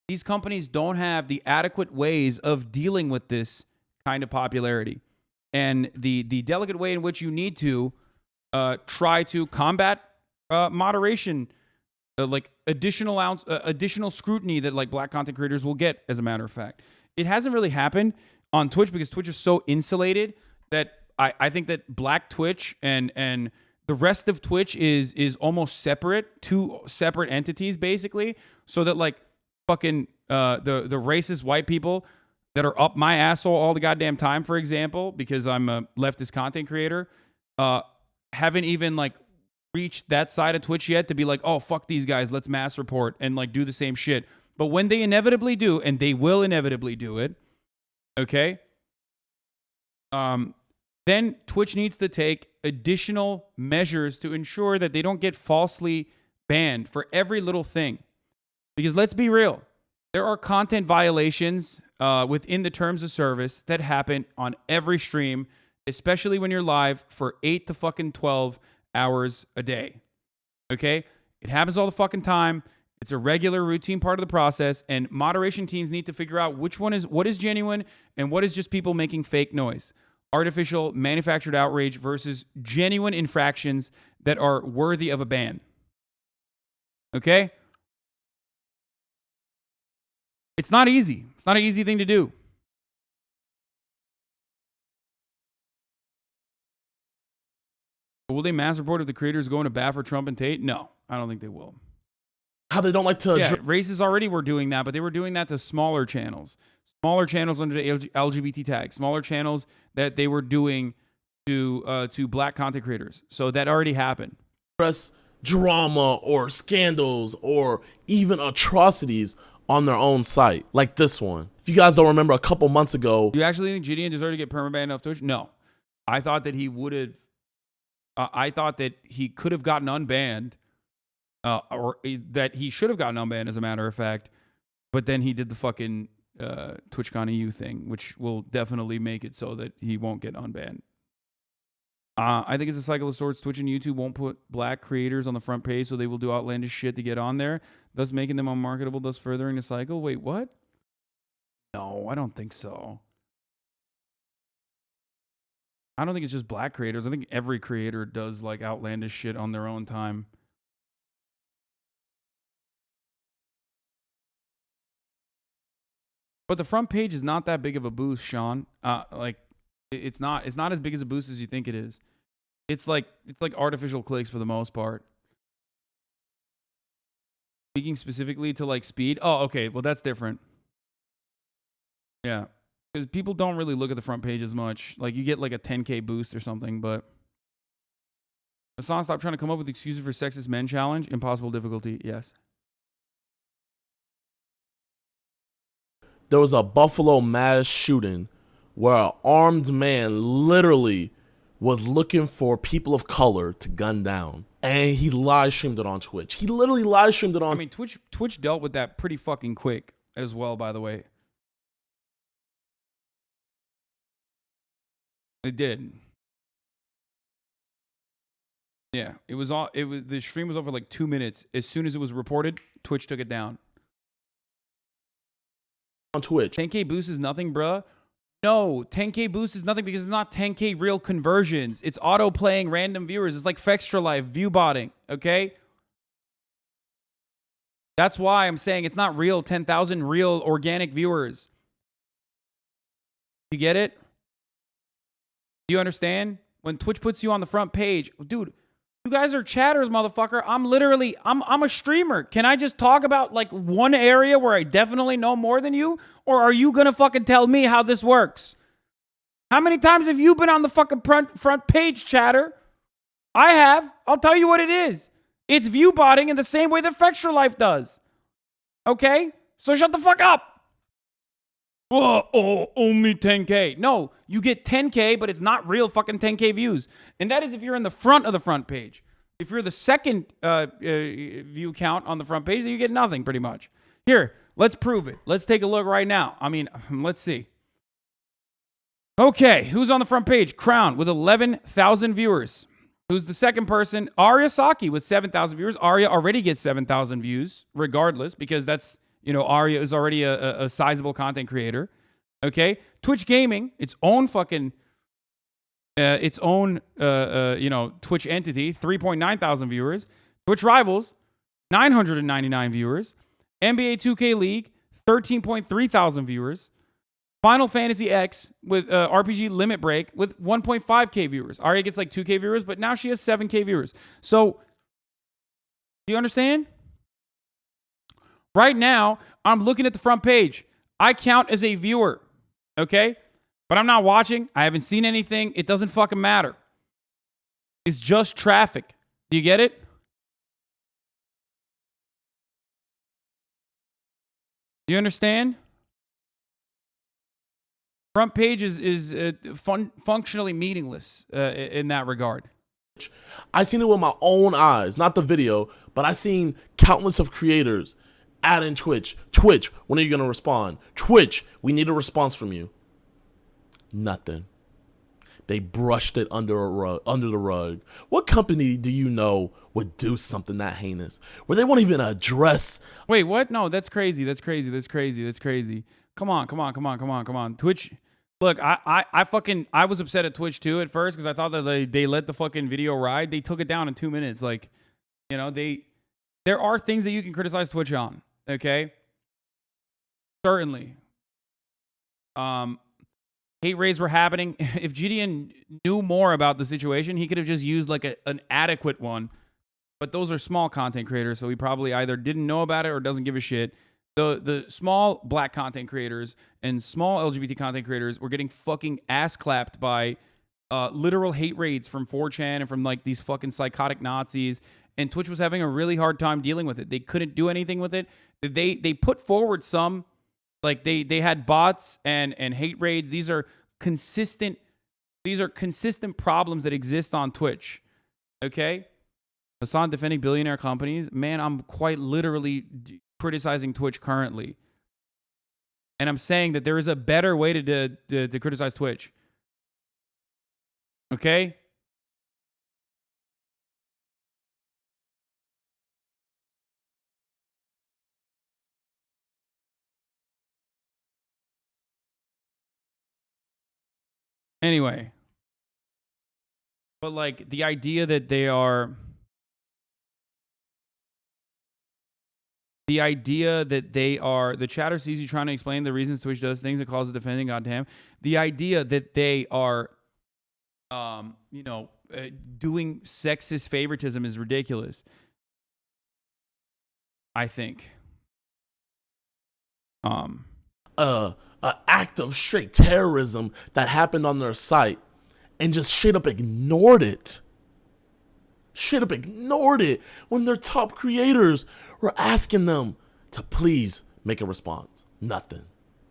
these companies don't have the adequate ways of dealing with this kind of popularity. And the delicate way in which you need to try to combat moderation, like additional scrutiny that like black content creators will get, as a matter of fact. It hasn't really happened on Twitch because Twitch is so insulated that I think that black Twitch and the rest of Twitch is almost separate, two separate entities basically, so that like fucking the racist white people that are up my asshole all the goddamn time, for example, because I'm a leftist content creator, haven't even like reached that side of Twitch yet to be like, oh, fuck these guys, let's mass report and like do the same shit. But when they inevitably do, and they will inevitably do it, okay, then Twitch needs to take additional measures to ensure that they don't get falsely banned for every little thing. Because let's be real, there are content violations within the terms of service that happen on every stream, especially when you're live for 8 to fucking 12 hours a day. Okay? It happens all the fucking time. It's a regular routine part of the process, and moderation teams need to figure out what is genuine and what is just people making fake noise. Artificial, manufactured outrage versus genuine infractions that are worthy of a ban. Okay? It's not easy. It's not an easy thing to do. Will they mass report if the creators going to bat for Trump and Tate? No, I don't think they will. How they don't like to Yeah, races already were doing that, but they were doing that to smaller channels. Smaller channels under the LGBT tag. Smaller channels that they were doing to black content creators. So that already happened. Press drama or scandals or even atrocities on their own site, like this one. If you guys don't remember, a couple months ago... Do you actually think JiDion deserved to get permabanned off Twitch? No. I thought that he would have... I thought that he could have gotten unbanned, or that he should have gotten unbanned, as a matter of fact. But then he did the fucking TwitchCon EU thing, which will definitely make it so that he won't get unbanned. I think it's a cycle of sorts. Twitch and YouTube won't put black creators on the front page, so they will do outlandish shit to get on there, thus making them unmarketable, thus furthering the cycle. Wait, what? No, I don't think so. I don't think it's just black creators. I think every creator does like outlandish shit on their own time. But the front page is not that big of a boost, Sean. It's not as big as a boost as you think it is. It's like artificial clicks for the most part. Speaking specifically to like speed. Oh, okay. Well, that's different. Yeah. Because people don't really look at the front page as much. Like, you get like a 10K boost or something, but... Hasan, stop trying to come up with excuses for sexist men challenge. Impossible difficulty. Yes. There was a Buffalo mass shooting where an armed man literally was looking for people of color to gun down. And he live streamed it on Twitch. He literally live streamed it on... I mean, Twitch dealt with that pretty fucking quick as well, by the way. It did. Yeah, the stream was over like 2 minutes. As soon as it was reported, Twitch took it down. On Twitch. 10K boost is nothing, bruh. No, 10K boost is nothing because it's not 10K real conversions. It's auto playing random viewers. It's like Fextra Life view botting, okay? That's why I'm saying it's not real 10,000 real organic viewers. You get it? Do you understand? When Twitch puts you on the front page, dude, you guys are chatters, motherfucker. I'm a streamer. Can I just talk about like one area where I definitely know more than you? Or are you gonna fucking tell me how this works? How many times have you been on the fucking front page, chatter? I have. I'll tell you what it is. It's view botting in the same way that Fextra Life does. Okay? So shut the fuck up. Oh, only 10K. No, you get 10K, but it's not real fucking 10K views. And that is if you're in the front of the front page. If you're the second view count on the front page, then you get nothing pretty much. Here, let's prove it. Let's take a look right now. I mean, let's see. Okay, who's on the front page? Crown with 11,000 viewers. Who's the second person? Arya Saki with 7,000 viewers. Arya already gets 7,000 views regardless because that's, Arya is already a sizable content creator. Okay. Twitch Gaming, its own fucking, Twitch entity, 3.9 thousand viewers. Twitch Rivals, 999 viewers. NBA 2K League, 13.3 thousand viewers. Final Fantasy X with RPG Limit Break with 1.5K viewers. Arya gets like 2K viewers, but now she has 7K viewers. So, do you understand? Right now, I'm looking at the front page. I count as a viewer, okay? But I'm not watching. I haven't seen anything. It doesn't fucking matter. It's just traffic. Do you get it? Do you understand? Front page is functionally meaningless in that regard. I seen it with my own eyes, not the video, but I seen countless of creators add in Twitch. Twitch, when are you gonna respond? Twitch, we need a response from you. Nothing. They brushed it under the rug. What company do you know would do something that heinous, where they won't even address? Wait, what? No, that's crazy. That's crazy. That's crazy. That's crazy. Come on. Twitch. Look, I was upset at Twitch too at first because I thought that they let the fucking video ride. They took it down in 2 minutes. Like, there are things that you can criticize Twitch on. Okay. Certainly. Hate raids were happening. If JiDion knew more about the situation, he could have just used like an adequate one. But those are small content creators, so he probably either didn't know about it or doesn't give a shit. The small black content creators and small LGBT content creators were getting fucking ass clapped by literal hate raids from 4chan and from like these fucking psychotic Nazis. And Twitch was having a really hard time dealing with it. They couldn't do anything with it. They put forward some, like they had bots and hate raids. These are consistent problems that exist on Twitch. Okay? Hasan defending billionaire companies. Man, I'm quite literally criticizing Twitch currently. And I'm saying that there is a better way to criticize Twitch. Okay? Anyway. But like the idea that they are... The chatter sees you trying to explain the reasons Twitch does things that causes defending, goddamn. The idea that they are, doing sexist favoritism is ridiculous. I think. An act of straight terrorism that happened on their site and just straight up ignored it. Straight up ignored it when their top creators were asking them to please make a response. Nothing.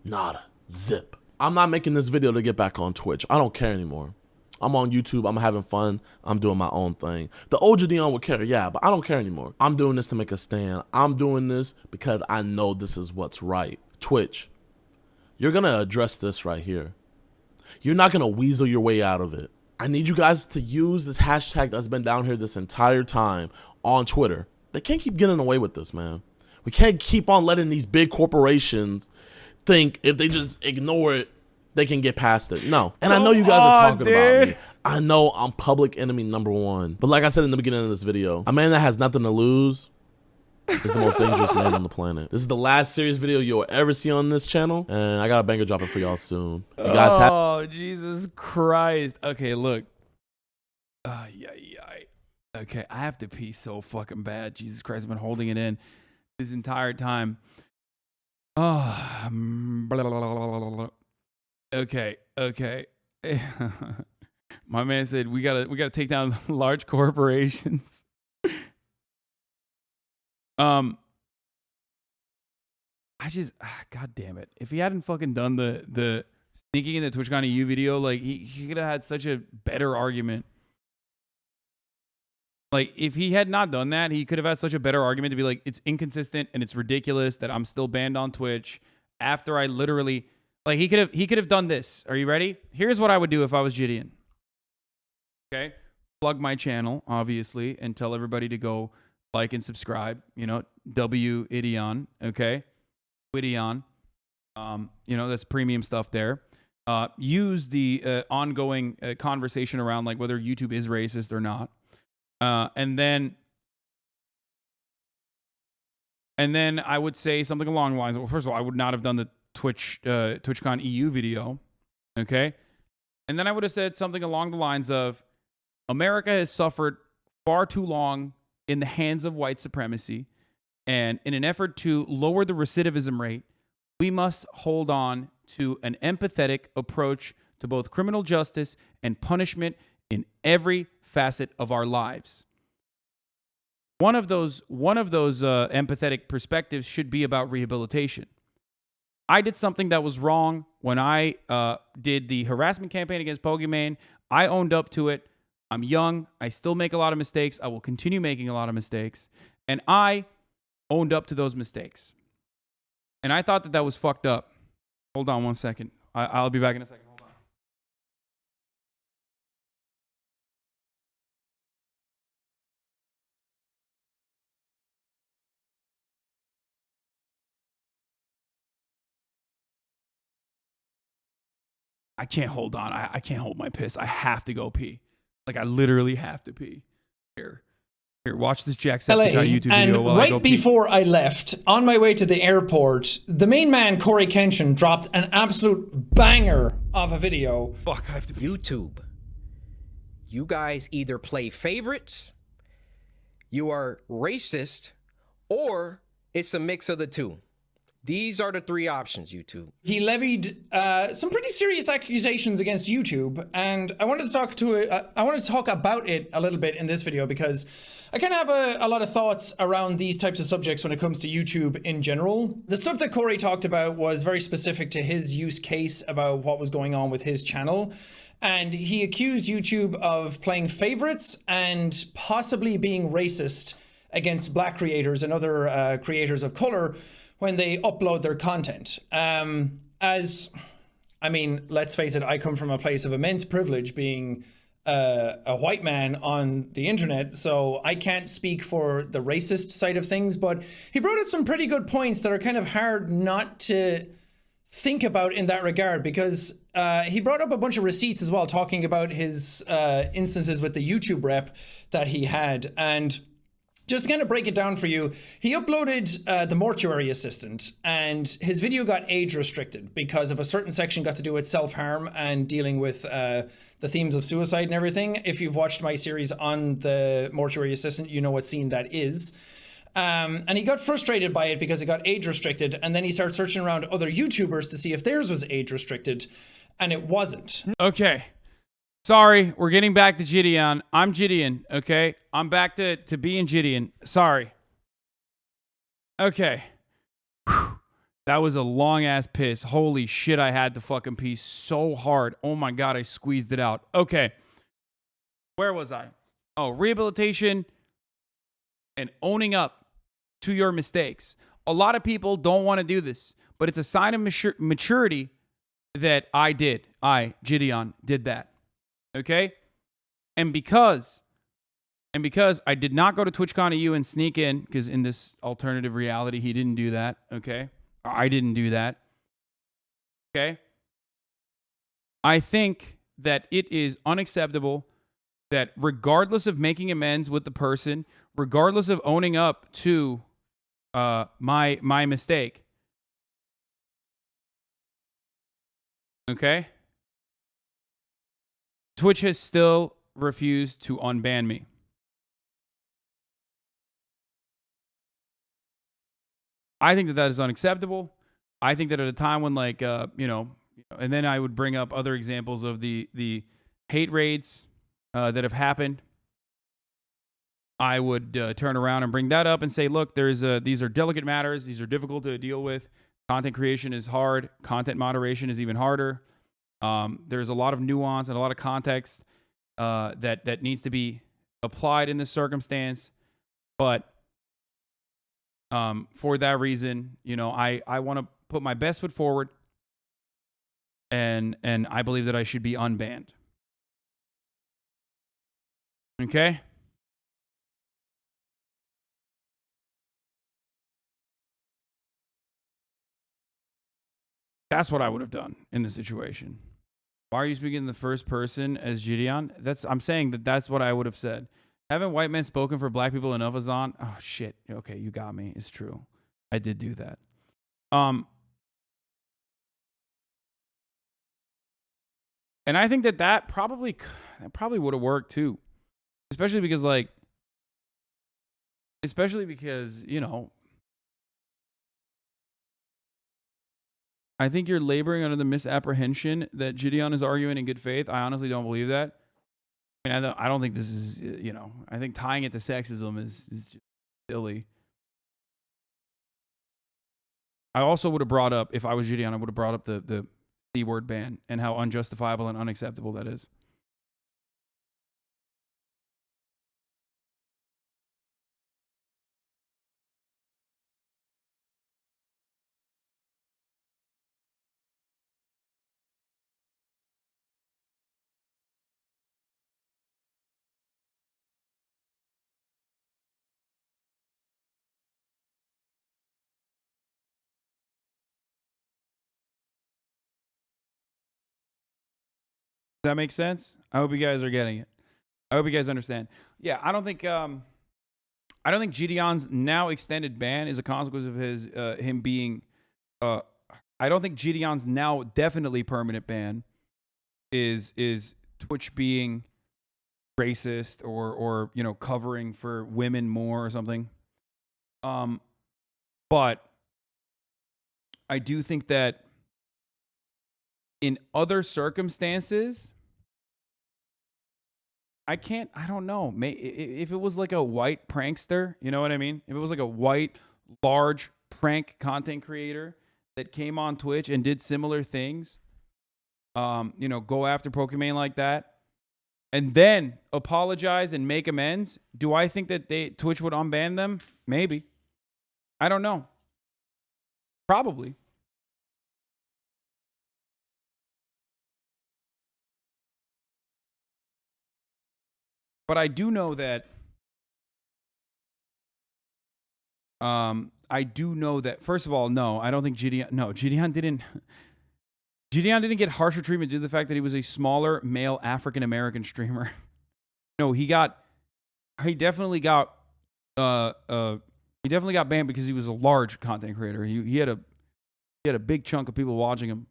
Nada. Zip. I'm not making this video to get back on Twitch. I don't care anymore. I'm on YouTube. I'm having fun. I'm doing my own thing. The old JiDion would care, yeah, but I don't care anymore. I'm doing this to make a stand. I'm doing this because I know this is what's right. Twitch, you're going to address this right here. You're not going to weasel your way out of it. I need you guys to use this hashtag that's been down here this entire time on Twitter. They can't keep getting away with this, man. We can't keep on letting these big corporations think if they just ignore it, they can get past it. No. And I know you guys are talking about me. I know I'm public enemy #1. But like I said in the beginning of this video, a man that has nothing to lose is the most dangerous man on the planet. This is the last serious video you'll ever see on this channel. And I got a banger dropping for y'all soon. If you guys have Jesus Christ. Okay, look. Okay, I have to pee so fucking bad. Jesus Christ, I've been holding it in this entire time. Oh, okay. My man said we gotta take down large corporations. God damn it. If he hadn't fucking done the sneaking in the TwitchCon EU video, like he could have had such a better argument. Like, if he had not done that, he could have had such a better argument to be like, it's inconsistent and it's ridiculous that I'm still banned on Twitch after I literally, like, he could have done this. Are you ready? Here's what I would do if I was JiDion. Okay? plug my channel, obviously, and tell everybody to go like and subscribe. You know, JiDion, okay? JiDion. You know, that's premium stuff there. Use the ongoing conversation around like whether YouTube is racist or not. And then I would say something along the lines of, well, first of all, I would not have done the TwitchCon EU video, okay? And then I would have said something along the lines of, America has suffered far too long in the hands of white supremacy, and in an effort to lower the recidivism rate, we must hold on to an empathetic approach to both criminal justice and punishment in every facet of our lives. One of those empathetic perspectives should be about rehabilitation. I did something that was wrong when I did the harassment campaign against Pokemon. I owned up to it. I'm young. I still make a lot of mistakes. I will continue making a lot of mistakes. And I owned up to those mistakes. And I thought that was fucked up. Hold on one second. I'll be back in a second. Hold on. I can't hold on. I can't hold my piss. I have to go pee. Like, I literally have to pee. Here, watch this Jacksepticeye YouTube video while I go pee. Right before I left, on my way to the airport, the main man, Corey Kenshin, dropped an absolute banger of a video. Fuck, I have to pee. YouTube. You guys either play favorites, you are racist, or it's a mix of the two. These are the three options, YouTube. He levied some pretty serious accusations against YouTube, and I wanted to talk about it a little bit in this video because I kind of have a lot of thoughts around these types of subjects when it comes to YouTube in general. The stuff that Corey talked about was very specific to his use case about what was going on with his channel. And he accused YouTube of playing favorites and possibly being racist against black creators and other creators of color when they upload their content. Let's face it, I come from a place of immense privilege being a white man on the internet, so I can't speak for the racist side of things, but he brought up some pretty good points that are kind of hard not to think about in that regard, because he brought up a bunch of receipts as well, talking about his instances with the YouTube rep that he had. And just to kind of break it down for you, he uploaded the mortuary assistant, and his video got age restricted because of a certain section got to do with self-harm and dealing with the themes of suicide and everything. If you've watched my series on the mortuary assistant, you know what scene that is. And he got frustrated by it because it got age restricted, and then he started searching around other YouTubers to see if theirs was age restricted, and it wasn't. Okay. Sorry, we're getting back to JiDion. I'm JiDion, okay? I'm back to being JiDion. Sorry. Okay. Whew. That was a long-ass piss. Holy shit, I had to fucking pee so hard. Oh my God, I squeezed it out. Okay. Where was I? Oh, rehabilitation and owning up to your mistakes. A lot of people don't want to do this, but it's a sign of maturity that I did. JiDion, did that. Okay? And because I did not go to TwitchCon EU and sneak in, because in this alternative reality, he didn't do that, okay? Or I didn't do that, okay? I think that it is unacceptable that regardless of making amends with the person, regardless of owning up to my mistake, okay? Twitch has still refused to unban me. I think that is unacceptable. I think that at a time when, like, and then I would bring up other examples of the hate raids that have happened. I would turn around and bring that up and say, look, these are delicate matters. These are difficult to deal with. Content creation is hard. Content moderation is even harder. There's a lot of nuance and a lot of context that needs to be applied in this circumstance. But for that reason, I want to put my best foot forward, and I believe that I should be unbanned. Okay? That's what I would have done in the situation. Why are you speaking in the first person as JiDion? I'm saying that's what I would have said. Haven't white men spoken for black people enough, Hasan? Oh shit. Okay, you got me. It's true. I did do that. And I think that probably would have worked too. Especially because you know, I think you're laboring under the misapprehension that JiDion is arguing in good faith. I honestly don't believe that. I mean, I don't think this is, you know, I think tying it to sexism is just silly. I also would have brought up, if I was JiDion, I would have brought up the C-word ban and how unjustifiable and unacceptable that is. Does that make sense? I hope you guys are getting it. I hope you guys understand. Yeah, I don't think JiDion's now extended ban is a consequence of his him being I don't think JiDion's now definitely permanent ban is Twitch being racist or you know, covering for women more or something. But I do think that in other circumstances, I don't know. If it was like a white prankster, you know what I mean? If it was like a white, large prank content creator that came on Twitch and did similar things, you know, go after Pokemon like that, and then apologize and make amends, do I think that Twitch would unban them? Maybe. I don't know. Probably. But I do know that first of all, no, I don't think JiDion didn't get harsher treatment due to the fact that he was a smaller male African American streamer. No, he definitely got banned because he was a large content creator. He had a big chunk of people watching him.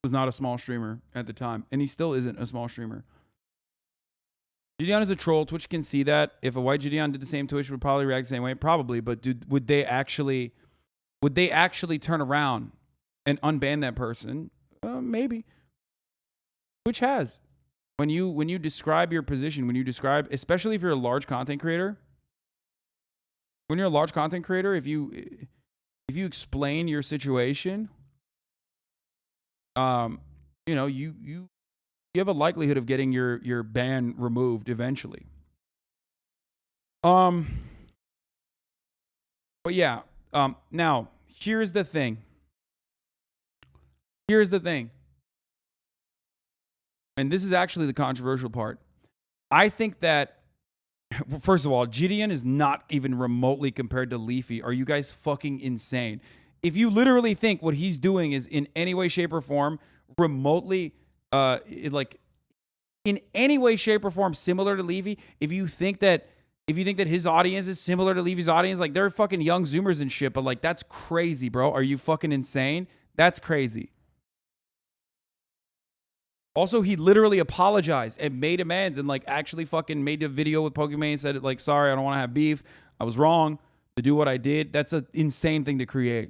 Was not a small streamer at the time, and he still isn't a small streamer. JiDion is a troll. Twitch can see that. If a white JiDion did the same, Twitch would probably react the same way. Probably, but would they actually turn around and unban that person? Maybe. Twitch has. When you describe your position, especially if you're a large content creator, if you explain your situation, you know, you have a likelihood of getting your ban removed eventually. But yeah, now here's the thing. And this is actually the controversial part. I think that, first of all, JiDion is not even remotely compared to Leafy. Are you guys fucking insane? If you literally think what he's doing is in any way, shape, or form remotely, like in any way, shape, or form similar to Leafy, if you think that his audience is similar to Leafy's audience, like they're fucking young Zoomers and shit, but like that's crazy, bro. Are you fucking insane? That's crazy. Also, he literally apologized and made amends and like actually fucking made a video with Pokemon and said like, sorry, I don't want to have beef. I was wrong to do what I did. That's an insane thing to create.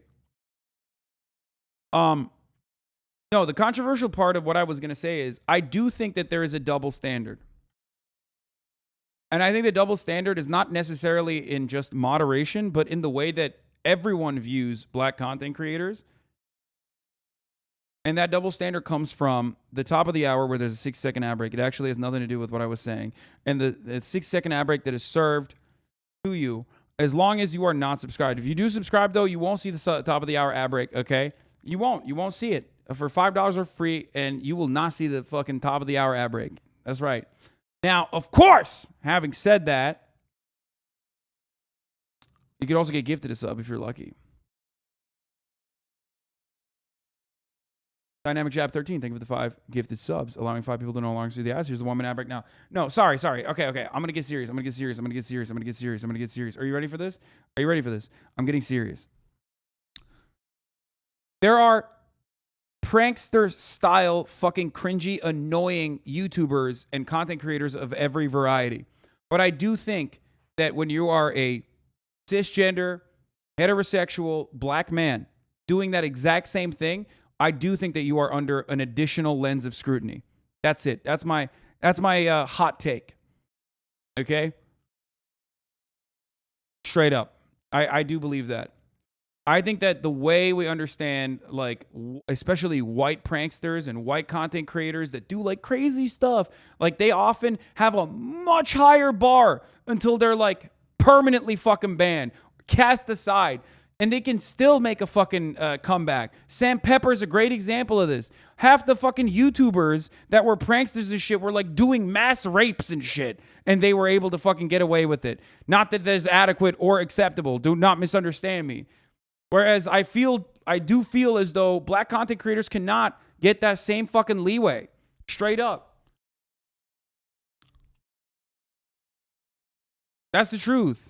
No, the controversial part of what I was going to say is I do think that there is a double standard. And I think the double standard is not necessarily in just moderation, but in the way that everyone views black content creators. And that double standard comes from the top of the hour where there's a 6-second ad break. It actually has nothing to do with what I was saying. And the 6-second ad break that is served to you as long as you are not subscribed. If you do subscribe, though, you won't see the top of the hour ad break, okay? You won't see it. For $5 or free, and you will not see the fucking top of the hour ad break. That's right. Now, of course, having said that, you could also get gifted a sub if you're lucky. Dynamic Jab 13, thank you for the 5 gifted subs, allowing 5 people to no longer see the ads. Here's the 1 minute ad break now. No, sorry. Okay. I'm going to get serious. I'm going to get serious. Are you ready for this? I'm getting serious. There are prankster style fucking cringy, annoying YouTubers and content creators of every variety. But I do think that when you are a cisgender, heterosexual, black man doing that exact same thing, I do think that you are under an additional lens of scrutiny. That's it. That's my hot take. Okay? Straight up. I do believe that. I think that the way we understand, like, especially white pranksters and white content creators that do, like, crazy stuff, like, they often have a much higher bar until they're, like, permanently fucking banned, cast aside, and they can still make a fucking comeback. Sam Pepper's a great example of this. Half the fucking YouTubers that were pranksters and shit were, like, doing mass rapes and shit, and they were able to fucking get away with it. Not that that's adequate or acceptable. Do not misunderstand me. Whereas I do feel as though black content creators cannot get that same fucking leeway. Straight up. That's the truth.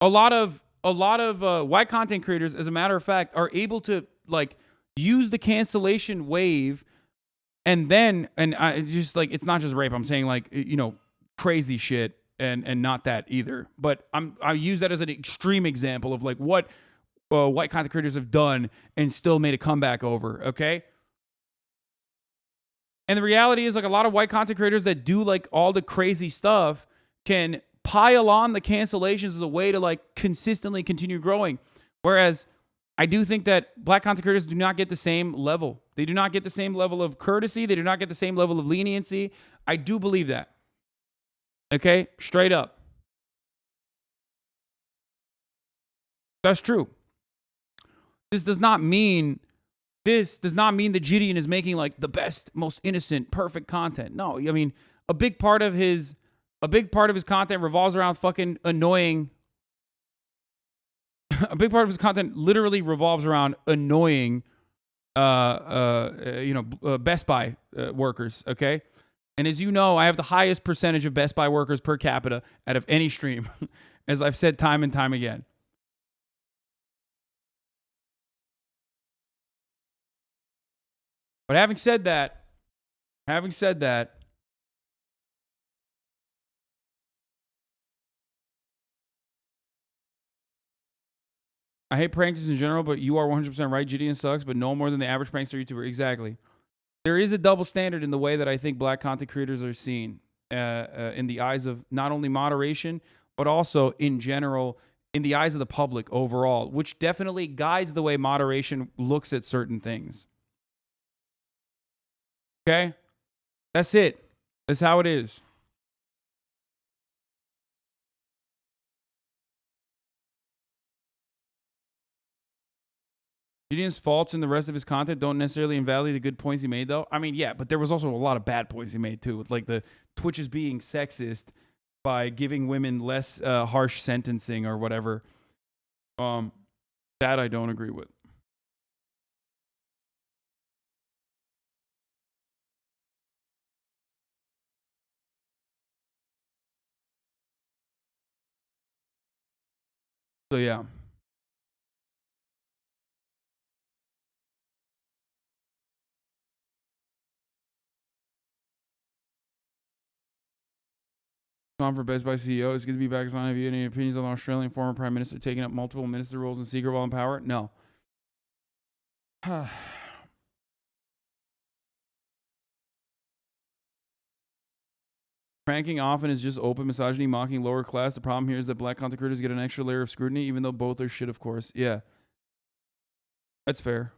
A lot of white content creators, as a matter of fact, are able to, like, use the cancellation wave, and I just, like, it's not just rape. I'm saying, like, you know, crazy shit. And not that either. But I use that as an extreme example of, like, what white content creators have done and still made a comeback over, okay? And the reality is, like, a lot of white content creators that do, like, all the crazy stuff can pile on the cancellations as a way to, like, consistently continue growing. Whereas I do think that black content creators do not get the same level. They do not get the same level of courtesy. They do not get the same level of leniency. I do believe that. Okay, straight up. That's true. This does not mean that JiDion is making, like, the best, most innocent, perfect content. No, I mean, a big part of his content revolves around fucking annoying. A big part of his content literally revolves around annoying, Best Buy workers. Okay. And as you know, I have the highest percentage of Best Buy workers per capita out of any stream, as I've said time and time again. But having said that, I hate pranksters in general, but you are 100% right. JiDion sucks, but no more than the average prankster YouTuber. Exactly. There is a double standard in the way that I think black content creators are seen in the eyes of not only moderation, but also in general, in the eyes of the public overall, which definitely guides the way moderation looks at certain things. Okay? That's it. That's how it is. JiDion's faults in the rest of his content don't necessarily invalidate the good points he made, though. I mean, yeah, but there was also a lot of bad points he made, too, with, like, the Twitch is being sexist by giving women less harsh sentencing or whatever. That I don't agree with. So, yeah. On for Best Buy CEO. It's good to be back. Have you any opinions on the Australian former Prime Minister taking up multiple minister roles in secret while in power? No. Pranking often is just open misogyny, mocking lower class. The problem here is that black content creators get an extra layer of scrutiny, even though both are shit, of course. Yeah. That's fair.